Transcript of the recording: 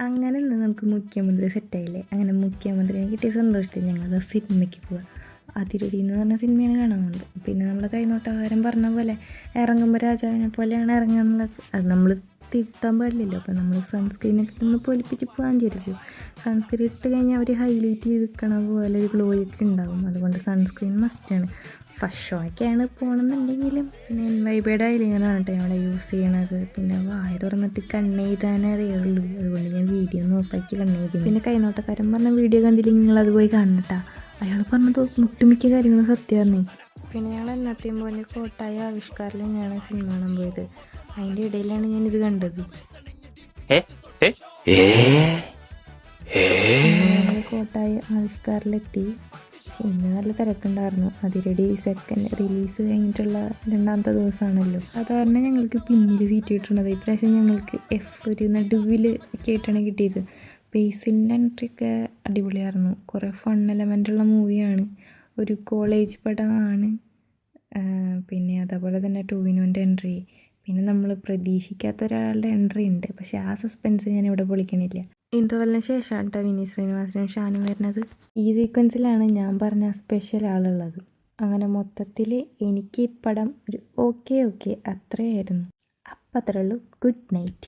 അങ്ങനെ നിന്ന് നമുക്ക് മുഖ്യമന്ത്രി സെറ്റായില്ലേ. അങ്ങനെ മുഖ്യമന്ത്രിനെ കിട്ടിയ സന്തോഷത്തിൽ ഞങ്ങൾ സിനിമയ്ക്ക് പോവുക. അതിരടി എന്ന് പറഞ്ഞ സിനിമയാണ് കാണാൻ പോകുന്നത്. പിന്നെ നമ്മൾ കൈനോട്ടകാരൻ പറഞ്ഞ പോലെ ഇറങ്ങുമ്പോൾ രാജാവിനെ പോലെയാണ് ഇറങ്ങുക എന്നുള്ളത് അത് നമ്മൾ തിരുത്താൻ പാടില്ലല്ലോ. അപ്പോൾ നമ്മൾ സൺസ്ക്രീനൊക്കെ ഒന്ന് പൊലിപ്പിച്ച് പോകാൻ വിചാരിച്ചു. സൺസ്ക്രീൻ ഇട്ട് കഴിഞ്ഞാൽ അവർ ഹൈലൈറ്റ് ചെയ്ത് നിൽക്കണ പോലെ ഒരു ഗ്ലോയൊക്കെ ഉണ്ടാവും. അതുകൊണ്ട് സൺസ്ക്രീൻ മസ്റ്റാണ്. ഫസ്റ്റ് ഷോയ്ക്കാണ് പോകണമെന്നുണ്ടെങ്കിലും പിന്നെ വൈബയുടെ ഐലൈനറാണ് കേട്ടോ അവിടെ യൂസ് ചെയ്യണത്. പിന്നെ വായ തുറന്നിട്ട് കണ്ണെഴുതാനേ അറിയുള്ളൂ. അതുകൊണ്ട് ഞാൻ വീഡിയോ ഒന്ന് ഓഫാക്കി കണ്ണെഴുതി. പിന്നെ കൈനോട്ടക്കാരൻ പറഞ്ഞ വീഡിയോ കണ്ടില്ലെങ്കിൽ നിങ്ങളത് പോയി കാണട്ടാ. അയാൾ പറഞ്ഞത് ഒട്ടുമിക്ക കാര്യങ്ങളും സത്യമായിരുന്നേ. പിന്നെ ഞങ്ങൾ എന്നത്തെയും പോലെ കോട്ടായ ആവിഷ്കാരിൽ തന്നെയാണ് സിനിമ കാണാൻ പോയത്. അതിൻ്റെ ഇടയിലാണ് ഞാനിത് കണ്ടത്. കോട്ടായ ആവിഷ്കാരിലെത്തി. ഇന്ന് നല്ല തിരക്കുണ്ടായിരുന്നു. അതിരടി സെക്കൻഡ് റിലീസ് കഴിഞ്ഞിട്ടുള്ള 2ാമത്തെ ദിവസമാണല്ലോ. സാധാരണ ഞങ്ങൾക്ക് പിന്നിൽ സീറ്റ് കിട്ടുന്നത്. ഇപ്രാവശ്യം ഞങ്ങൾക്ക് F ഒരു നടുവിൽ ഒക്കെ ആയിട്ടാണ് കിട്ടിയത്. ബേസിലിൻ്റെ എൻട്രിയൊക്കെ അടിപൊളിയായിരുന്നു. കുറേ ഫൺ എലമെൻ്റുള്ള മൂവിയാണ്. ഒരു കോളേജ് പടമാണ്. പിന്നെ അതേപോലെ തന്നെ ടോവിനോൻ്റെ എൻട്രി, പിന്നെ നമ്മൾ പ്രതീക്ഷിക്കാത്ത ഒരാളുടെ എൻട്രി ഉണ്ട്. പക്ഷേ ആ സസ്പെൻസ് ഞാനിവിടെ പൊളിക്കണില്ല. ഇൻ്റർവെല്ലിന് ശേഷമാണ് കേട്ടോ വിനീത് ശ്രീനിവാസനും ഷാനും വരുന്നത്. ഈ സീക്വൻസിലാണ് ഞാൻ പറഞ്ഞ സ്പെഷ്യൽ ആളുള്ളത്. അങ്ങനെ മൊത്തത്തിൽ എനിക്ക് ഈ പടം ഒരു ഓക്കെ അത്രയായിരുന്നു. അപ്പം അത്രേ ഉള്ളൂ. Good night.